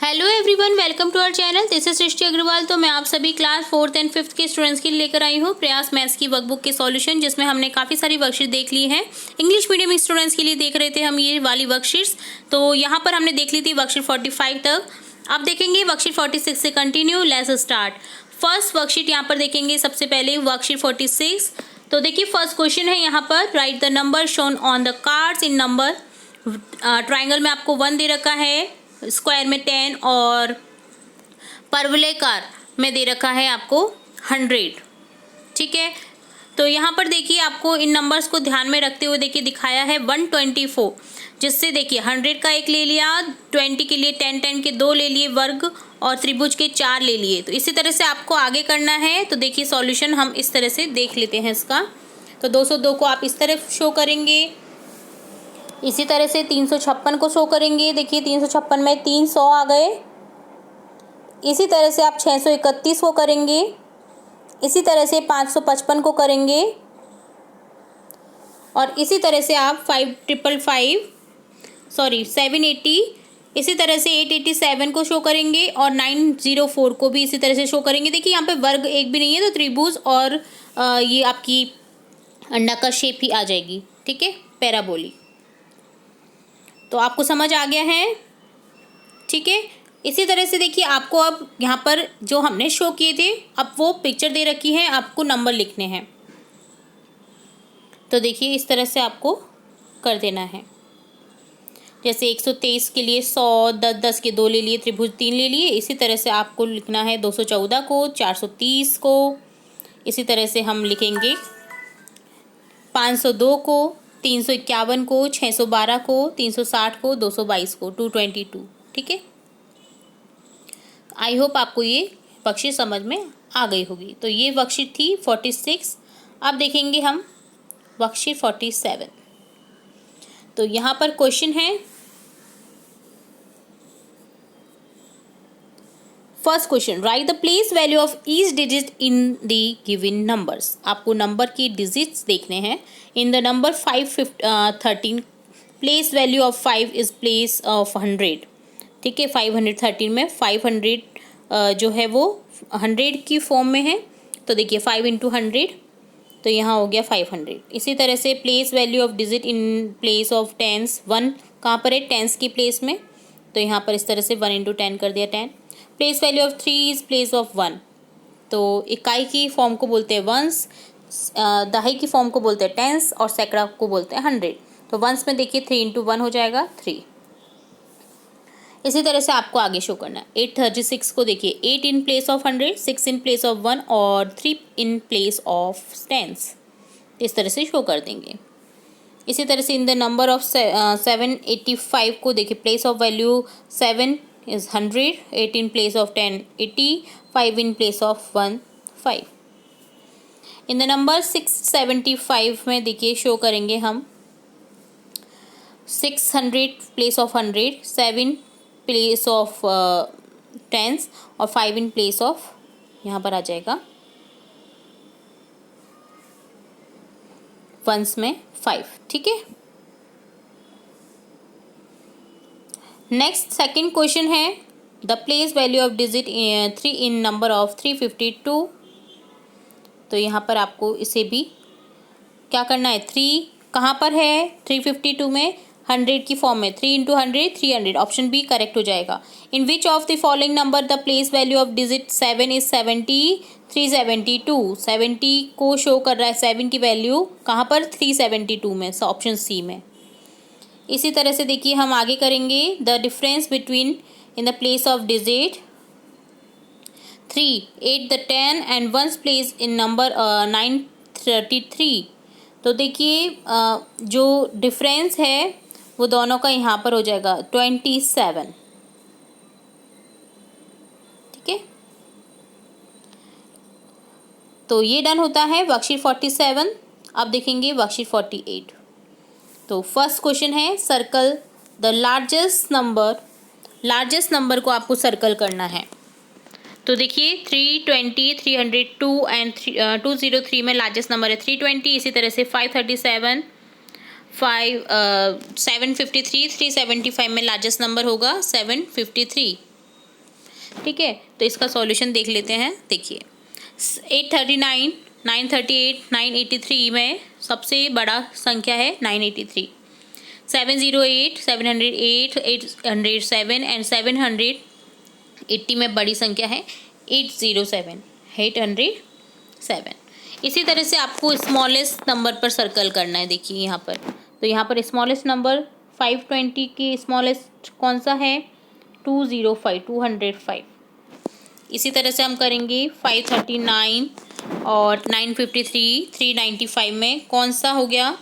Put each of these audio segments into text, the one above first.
Hello everyone, welcome to our channel. This is Srishti Agarwal. तो मैं आप सभी क्लास 4th एंड 5th के स्टूडेंट्स के लिए लेकर आई हूँ प्रयास मैथ्स की वर्कबुक के सॉल्यूशन, जिसमें हमने काफ़ी सारी वर्कशीट देख ली हैं। इंग्लिश मीडियम स्टूडेंट्स के लिए देख रहे थे हम ये वाली वर्कशीट्स। तो यहाँ पर हमने देख ली थी वर्कशीट 45 तक। अब देखेंगे वर्कशीट 46 से continue. Let's start. First worksheet यहाँ पर देखेंगे सबसे पहले वर्कशीट 46। तो देखिए फर्स्ट क्वेश्चन है यहाँ पर, right the number shown on the cards in number. Triangle में आपको 1 दे रखा है, स्क्वायर में 10 और परवलयकार में दे रखा है आपको 100। ठीक है, तो यहाँ पर देखिए आपको इन नंबर्स को ध्यान में रखते हुए देखिए दिखाया है 124, जिससे देखिए 100 का 1 ले लिया, 20 के लिए 10 10 के 2 ले लिए वर्ग और त्रिभुज के 4 ले लिए। तो इसी तरह से आपको आगे करना है। तो देखिए सॉल्यूशन हम इस तरह से देख लेते हैं इसका। तो 202 को आप इस तरह शो करेंगे, इसी तरह से 356 को शो करेंगे। देखिए 356 में 300 आ गए। इसी तरह से आप 631 को करेंगे, इसी तरह से 555 को करेंगे और इसी तरह से आप 780, इसी तरह से 887 को शो करेंगे और 904 को भी इसी तरह से शो करेंगे। देखिए यहाँ पे वर्ग एक भी नहीं है, तो त्रिभुज और ये आपकी अंडाकार शेप ही आ जाएगी। ठीक है, पैराबोलिक। तो आपको समझ आ गया है। ठीक है, इसी तरह से देखिए आपको अब यहाँ पर जो हमने शो किए थे, अब वो पिक्चर दे रखी है, आपको नंबर लिखने हैं। तो देखिए इस तरह से आपको कर देना है। जैसे 123 के लिए 100, 10 10 के 2 ले लिए, त्रिभुज 3 ले लिए। इसी तरह से आपको लिखना है 214 को, 430 को, इसी तरह से हम लिखेंगे 502 को, 351 को, 612 को, 360 को, 222 को, 222। ठीक है, आई होप आपको ये वर्कशीट समझ में आ गई होगी। तो ये वर्कशीट थी 46। अब देखेंगे हम वर्कशीट 47। तो यहाँ पर क्वेश्चन है, first question, right the place value of each digit in the given numbers. आपको नंबर की डिजिट्स देखने हैं। इन the number 513 place value of 5 is place of 100। ठीक है, 513 में 500 जो है वो 100 की फॉर्म में है। तो देखिए 5 × 100, तो यहाँ हो गया 500। इसी तरह से place value of digit in place of tens, 1 कहाँ पर है, टेंस की प्लेस में। तो यहाँ पर इस तरह से 1 × 10 कर दिया 10। Place value of 3 is place of 1। तो इकाई की फॉर्म को बोलते हैं वंस, दहाई की फॉर्म को बोलते हैं टेंस और सैकड़ा को बोलते हैं 100। तो वंस में देखिए 3 × 1 हो जाएगा 3। इसी तरह से आपको आगे शो करना है। 836 को देखिए 8 इन place of 100, 6 in place of 1 और 3 इन प्लेस ऑफ टेंस। इस तरह से शो कर देंगे। इसी तरह से इन द नंबर ऑफ 785 को देखिए place of value 7 is 100, 8 in place of 10 80, 5 in place of 1 5। In the number 675 में देखिए शो करेंगे हम 600 place of 100, 7 place of tens और 5 इन प्लेस ऑफ, यहाँ पर आ जाएगा वंस में 5। ठीक है, नेक्स्ट सेकंड क्वेश्चन है, the place value of digit 3 in number of 352। तो यहाँ पर आपको इसे भी क्या करना है, 3 कहाँ पर है, 352 में 100 की फॉर्म में, 3 × 100 300। ऑप्शन बी करेक्ट हो जाएगा। In which of the following number the place value of digit 7 is 70, 372। 70 को शो कर रहा है 7 की वैल्यू कहाँ पर, 372 में, ऑप्शन सी में। इसी तरह से देखिए हम आगे करेंगे, the difference between in the place of digit 3 8 the 10 and ones place in number 933। तो देखिए जो डिफरेंस है वो दोनों का यहाँ पर हो जाएगा 27। ठीक है, तो ये डन होता है वर्कशीट 47। अब देखेंगे वर्कशीट 48। तो फर्स्ट क्वेश्चन है, सर्कल द लार्जेस्ट नंबर को आपको सर्कल करना है। तो देखिए 320, 302 एंड 203 में लार्जेस्ट नंबर है 320। इसी तरह से 537, 753, 375 में लार्जेस्ट नंबर होगा 753। ठीक है, तो इसका सॉल्यूशन देख लेते हैं। देखिए 839, 938, 983 में सबसे बड़ा संख्या है 983, 708, 708, 807 एंड 780 में बड़ी संख्या है 807, 807। इसी तरह से आपको स्मॉलेस्ट नंबर पर सर्कल करना है। देखिए यहाँ पर, तो यहाँ पर स्मॉलेस्ट नंबर 520 की स्मॉलेस्ट कौन सा है? 205, 205। इसी तरह से हम करेंगे 539 और 953, 395 में कौन सा हो गया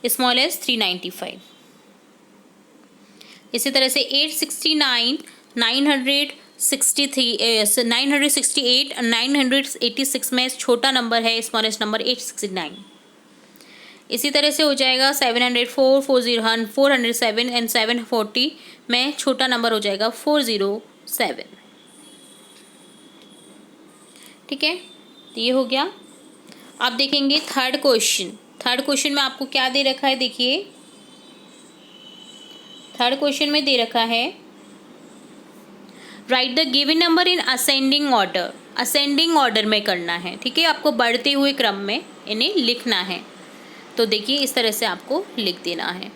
स्मॉलेस्ट? 395। इसी तरह से 869, 963, 968, 986 में छोटा नंबर है स्मॉलेस्ट नंबर 869। इसी तरह से हो जाएगा 704, 407 एंड 740 में छोटा नंबर हो जाएगा 407। ठीक है, तो ये हो गया। अब देखेंगे थर्ड क्वेश्चन। थर्ड क्वेश्चन में आपको क्या दे रखा है? देखिए थर्ड क्वेश्चन में दे रखा है right the given number in ascending order. Ascending order में करना है। ठीक है, आपको बढ़ते हुए क्रम में इन्हें लिखना है। तो देखिए इस तरह से आपको लिख देना है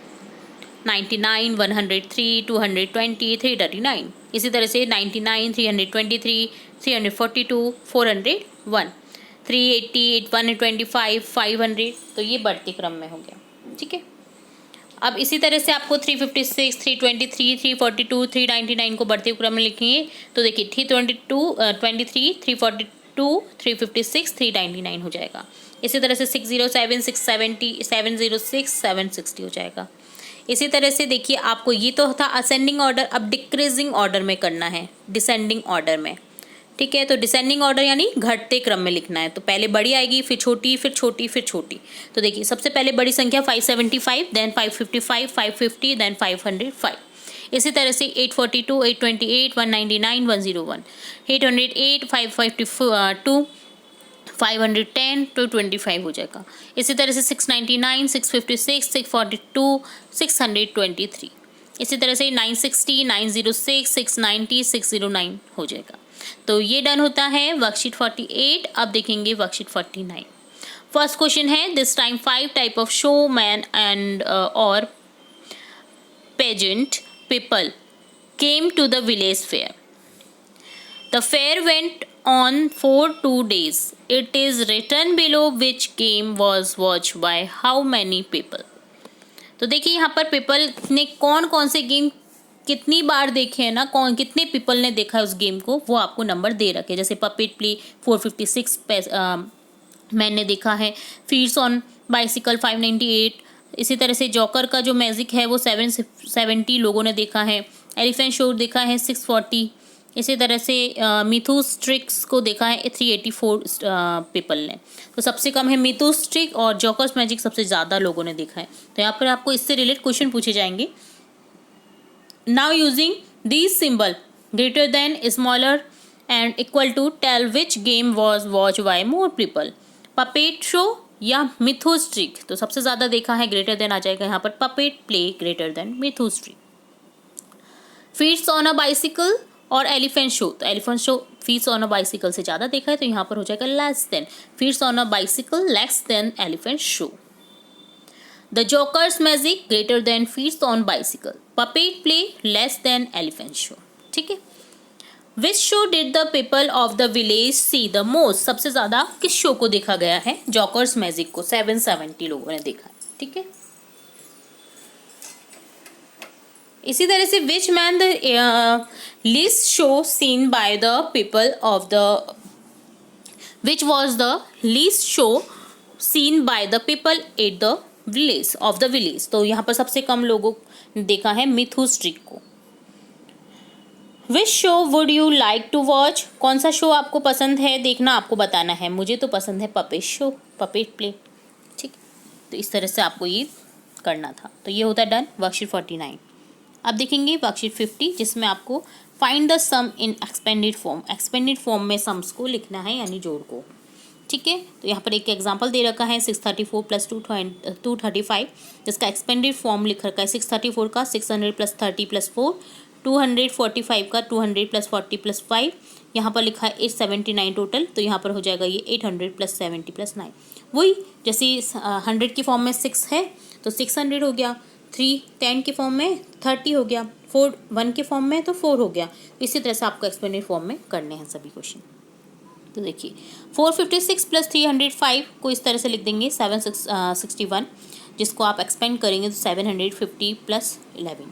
99, 103, 220, 339। इसी तरह से 99, 323, 342, 401, 380, 125, 500। तो ये बढ़ते क्रम में हो गया। ठीक है, अब इसी तरह से आपको 356, 323, 342, 399 को बढ़ते क्रम में लिखेंगे। तो देखिए 323, 342, 356, 399 हो जाएगा। इसी तरह से 607, 670, 706, 760 हो जाएगा। इसी तरह से देखिए आपको ये तो था असेंडिंग ऑर्डर, अब डिक्रीजिंग ऑर्डर में करना है, डिसेंडिंग ऑर्डर में। ठीक है, तो डिसेंडिंग ऑर्डर यानी घटते क्रम में लिखना है। तो पहले बड़ी आएगी, फिर छोटी, फिर छोटी, फिर छोटी। तो देखिए सबसे पहले बड़ी संख्या 575, देन 555, 550, देन 505। इसी तरह से 842, 828, 199, 101, 808, 552, 510 to 25 हो जाएगा। इसी तरह से 699, 656, 642, 623। इसी तरह से 960, 906, 690, 609 हो जाएगा। तो ये डन होता है वर्कशीट 48। अब देखेंगे वर्कशीट 49। फर्स्ट क्वेश्चन है this time 5 type of show man and और pageant people came to the village fair. The fair went on for 2 days. It is written below which game was watched by how many people. तो देखिए यहाँ पर people ने कौन कौन से game कितनी बार देखे हैं ना, कौन कितने पीपल ने देखा है उस गेम को, वो आपको नंबर दे रखे। जैसे पपेट प्ले 456 मैंने देखा है, फीड्स ऑन बाइसिकल 598। इसी तरह से जॉकर का जो मैजिक है वो 770 लोगों ने देखा है। एलिफेंट शो देखा है 640। इसी तरह से मिथुस ट्रिक्स को देखा है 384 पीपल ने। तो सबसे कम है मिथुस ट्रिक और जॉकर्स मैजिक सबसे ज़्यादा लोगों ने देखा है। तो यहाँ पर आपको इससे रिलेटेड क्वेश्चन पूछे जाएंगे। Now using this symbol greater than, smaller and equal to, tell which game was watch by more people. Puppet show या मिथुस ट्रिक, तो सबसे ज़्यादा देखा है ग्रेटर देन आ जाएगा यहाँ पर पपेट प्ले ग्रेटर देन मिथुस trick. Feeds on a bicycle और एलिफेंट शो, तो elephant show feeds on a bicycle से ज़्यादा देखा है, तो यहाँ पर हो जाएगा less than, feeds on a bicycle less than elephant show. The joker's magic greater than feeds on bicycle, puppet play less than elephant show. ठीक है, which show did the people of the village see the most, सबसे ज़्यादा किस show को देखा गया है? जॉकर्स magic को 770 लोगों ने देखा है। ठीक है, इसी तरह से which man the least show seen by the people of the, which was the least show seen by the people at the village of the village. तो यहाँ पर सबसे कम लोगों ने देखा है मिथुस ट्रिक को। Which show would you like to watch, कौन सा शो आपको पसंद है देखना, आपको बताना है। मुझे तो पसंद है पपेट शो, पपेट प्ले। ठीक, तो इस तरह से आपको ये करना था। तो ये होता है डन वर्कशीट 49। अब देखेंगे वर्कशीट 50 जिसमें आपको find the sum in expanded form. Expanded form में सम्स को लिखना है यानी जोड़ को। ठीक है, तो यहाँ पर एक एग्जांपल दे रखा है 634 + 235 जिसका एक्सपेंडेड फॉर्म लिख रखा है 634 का 600 + 30 + 4 245 का 200 + 40 + 5, यहाँ पर लिखा है 879 टोटल, तो यहाँ पर हो जाएगा ये 800 + 70 + 9। वही जैसे 100 की फॉर्म में 6 है तो 600 हो गया, 3 10 के फॉर्म में 30 हो गया, 4 1 के फॉर्म में तो 4 हो गया। इसी तरह से आपको एक्सप्लेनेटिव फॉर्म में करने हैं सभी क्वेश्चन। तो देखिए 456 + 305 को इस तरह से लिख देंगे 761, जिसको आप एक्सपेंड करेंगे तो 750 + 11।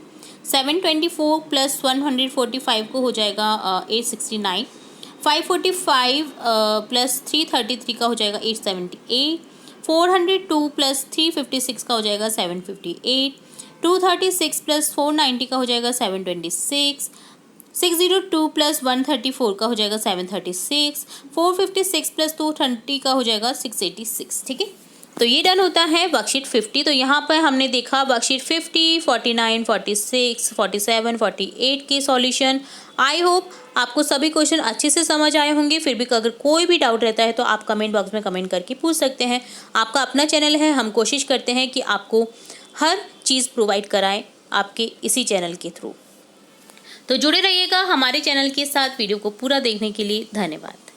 724 + 145 को हो जाएगा 869। 545 + 333 का हो जाएगा 878। 402 + 356 का हो जाएगा 758। 236 + 490 का हो जाएगा 726। 602 + 134 का हो जाएगा 736। 456 + 230 का हो जाएगा 686। ठीक है, तो ये डन होता है वर्कशीट 50। तो यहाँ पर हमने देखा वर्कशीट 50, 49, 46, 47, 48 के सॉल्यूशन। आई होप आपको सभी क्वेश्चन अच्छे से समझ आए होंगे। फिर भी अगर कोई भी डाउट रहता है तो आप कमेंट बॉक्स में कमेंट करके पूछ सकते हैं। आपका अपना चैनल है, हम कोशिश करते हैं कि आपको हर चीज़ प्रोवाइड कराएं आपके इसी चैनल के थ्रू। तो जुड़े रहिएगा हमारे चैनल के साथ। वीडियो को पूरा देखने के लिए धन्यवाद।